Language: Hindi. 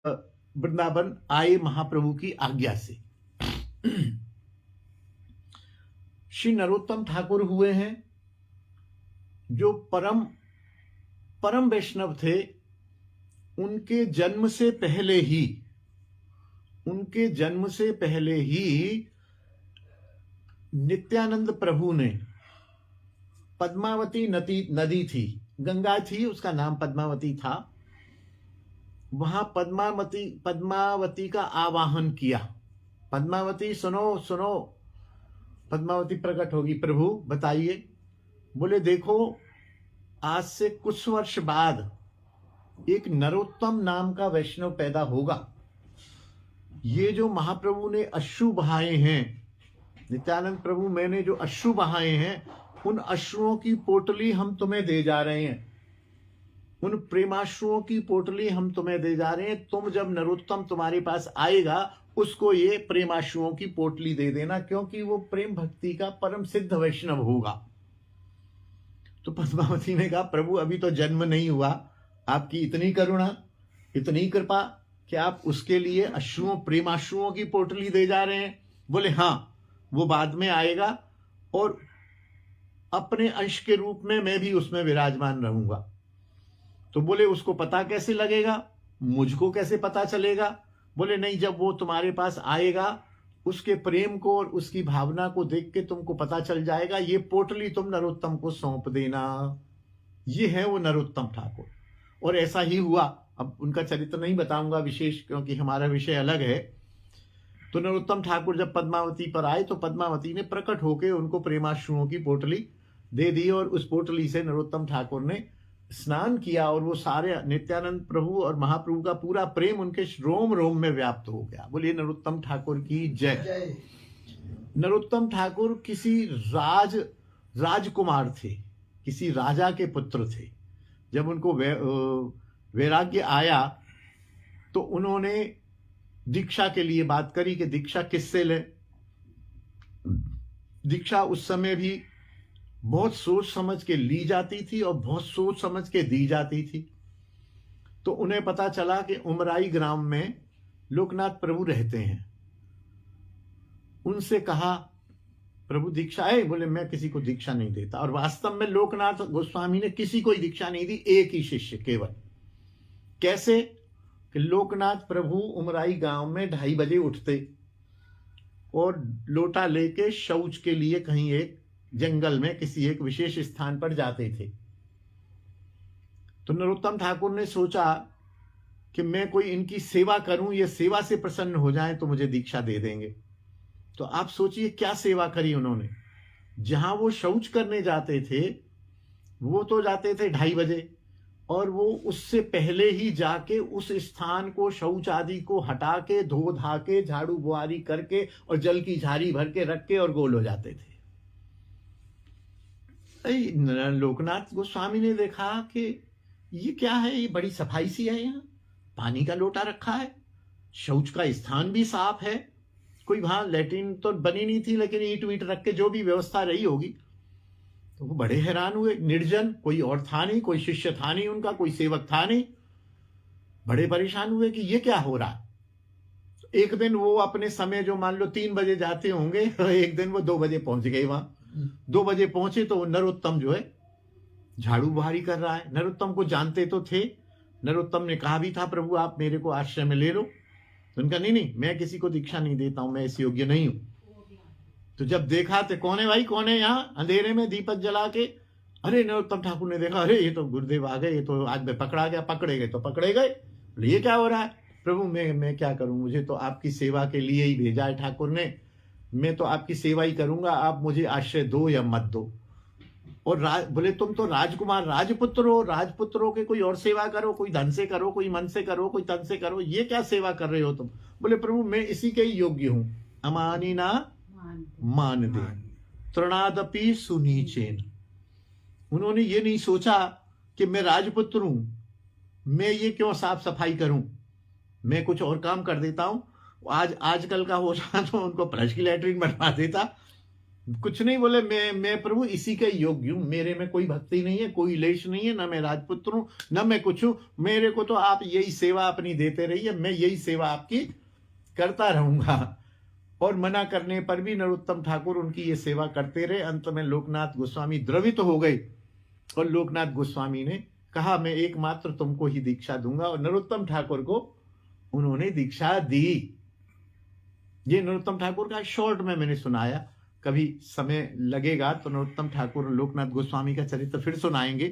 वृंदावन आए महाप्रभु की आज्ञा से। श्री नरोत्तम ठाकुर हुए हैं जो परम परम वैष्णव थे। उनके जन्म से पहले ही नित्यानंद प्रभु ने पद्मावती नदी थी, गंगा थी, उसका नाम पद्मावती था। वहां पद्मावती का आवाहन किया। पद्मावती सुनो सुनो, पद्मावती प्रकट होगी, प्रभु बताइए। बोले देखो, आज से कुछ वर्ष बाद एक नरोत्तम नाम का वैष्णव पैदा होगा। ये जो महाप्रभु ने अश्रु बहाए हैं, नित्यानंद प्रभु मैंने जो अश्रु बहाए हैं, उन अश्रुओं की पोटली हम तुम्हें दे जा रहे हैं, उन प्रेमाश्रुओं की पोटली हम तुम्हें दे जा रहे हैं। तुम जब नरोत्तम तुम्हारे पास आएगा, उसको ये प्रेमाश्रुओं की पोटली दे देना, क्योंकि वो प्रेम भक्ति का परम सिद्ध वैष्णव होगा। तो पद्मावती ने कहा, प्रभु अभी तो जन्म नहीं हुआ, आपकी इतनी करुणा, इतनी कृपा कि आप उसके लिए अश्रुओं, प्रेमाश्रुओं की पोटली दे जा रहे हैं। बोले हाँ, वो बाद में आएगा और अपने अंश के रूप में मैं भी उसमें विराजमान रहूंगा। तो बोले उसको पता कैसे लगेगा, मुझको कैसे पता चलेगा? बोले नहीं, जब वो तुम्हारे पास आएगा, उसके प्रेम को और उसकी भावना को देख के तुमको पता चल जाएगा। ये पोटली तुम नरोत्तम को सौंप देना। ये है वो नरोत्तम ठाकुर। और ऐसा ही हुआ। अब उनका चरित्र नहीं बताऊंगा विशेष, क्योंकि हमारा विषय अलग है। तो नरोत्तम ठाकुर जब पद्मावती पर आए, तो पद्मावती ने प्रकट होकर उनको प्रेमाश्रुओं की पोटली दे दी, और उस पोटली से नरोत्तम ठाकुर ने स्नान किया, और वो सारे नित्यानंद प्रभु और महाप्रभु का पूरा प्रेम उनके रोम रोम में व्याप्त हो गया। बोलिए नरोत्तम ठाकुर की जय। नरोत्तम ठाकुर किसी राजकुमार थे, किसी राजा के पुत्र थे। जब उनको वैराग्य आया, तो उन्होंने दीक्षा के लिए बात करी कि दीक्षा किससे ले। दीक्षा उस समय भी बहुत सोच समझ के ली जाती थी और बहुत सोच समझ के दी जाती थी। तो उन्हें पता चला कि उमराई ग्राम में लोकनाथ प्रभु रहते हैं। उनसे कहा, प्रभु दीक्षा है? बोले मैं किसी को दीक्षा नहीं देता। और वास्तव में लोकनाथ गोस्वामी ने किसी को दीक्षा नहीं दी, एक ही शिष्य केवल। कैसे कि लोकनाथ प्रभु उमराई गांव में 2:30 बजे उठते और लोटा लेके शौच के लिए कहीं एक जंगल में किसी एक विशेष स्थान पर जाते थे। तो नरोत्तम ठाकुर ने सोचा कि मैं कोई इनकी सेवा करूं, ये सेवा से प्रसन्न हो जाएं तो मुझे दीक्षा दे देंगे। तो आप सोचिए क्या सेवा करी उन्होंने। जहां वो शौच करने जाते थे, वो तो जाते थे 2:30 बजे, और वो उससे पहले ही जाके उस स्थान को, शौच आदि को हटा के, धो धा के, झाड़ू बुआरी करके और जल की झाड़ी भर के रख के और गोल हो जाते थे। लोकनाथ गोस्वामी ने देखा कि ये क्या है, ये बड़ी सफाई सी है, यहाँ पानी का लोटा रखा है, शौच का स्थान भी साफ है, कोई वहां लैट्रिन तो बनी नहीं थी, लेकिन ईंट वीट रख के जो भी व्यवस्था रही होगी। तो वो बड़े हैरान हुए। निर्जन, कोई और था नहीं, कोई शिष्य था नहीं उनका, कोई सेवक था नहीं। बड़े परेशान हुए कि ये क्या हो रहा है। तो एक दिन वो अपने समय, जो मान लो 3 बजे जाते होंगे, एक दिन वो 2 बजे पहुंच गए वहां। 2 बजे पहुंचे तो नरोत्तम जो है झाड़ू बुहारी कर रहा है। नरोत्तम को जानते तो थे। नरोत्तम ने कहा भी था, प्रभु आप मेरे को आश्रय में ले लो। तो उनका नहीं, मैं किसी को दीक्षा नहीं देता हूं, मैं इस योग्य नहीं हूं। तो जब देखा तो कौन है भाई, कौन है यहाँ अंधेरे में दीपक जला के? अरे नरोत्तम ठाकुर ने देखा, अरे ये तो गुरुदेव आ गए, ये तो आज मैं पकड़ा गया। पकड़े गए तो पकड़े गए। ये क्या हो रहा है? प्रभु मैं क्या करूं, मुझे तो आपकी सेवा के लिए ही भेजा है ठाकुर ने, मैं तो आपकी सेवा ही करूंगा, आप मुझे आश्रय दो या मत दो। और बोले तुम तो राजकुमार, राजपुत्र हो, राजपुत्रों के कोई और सेवा करो, कोई धन से करो, कोई मन से करो, कोई तन से करो, ये क्या सेवा कर रहे हो तुम? बोले प्रभु मैं इसी के ही योग्य हूं। अमानी ना मान दे, तृणादपि सुनीचेन। उन्होंने ये नहीं सोचा कि मैं राजपुत्र हूं, मैं ये क्यों साफ सफाई करूं, मैं कुछ और काम कर देता हूं। आजकल का हो जाता तो उनको फ्लश की लैट्रिन बनवा देता, कुछ नहीं बोले, मैं प्रभु इसी के योग्य हूं, मेरे में कोई भक्ति नहीं है, कोई लेश नहीं है, ना मैं राजपुत्र हूं, ना मैं कुछ हूं, मेरे को तो आप यही सेवा अपनी देते रहिए, मैं यही सेवा आपकी करता रहूंगा। और मना करने पर भी नरोत्तम ठाकुर उनकी ये सेवा करते रहे। अंत में लोकनाथ गोस्वामी द्रवित हो गए और लोकनाथ गोस्वामी ने कहा मैं एकमात्र तुमको ही दीक्षा दूंगा, और नरोत्तम ठाकुर को उन्होंने दीक्षा दी। ये नरोत्तम ठाकुर का शॉर्ट में मैंने सुनाया, कभी समय लगेगा तो नरोत्तम ठाकुर लोकनाथ गोस्वामी का चरित्र फिर सुनाएंगे।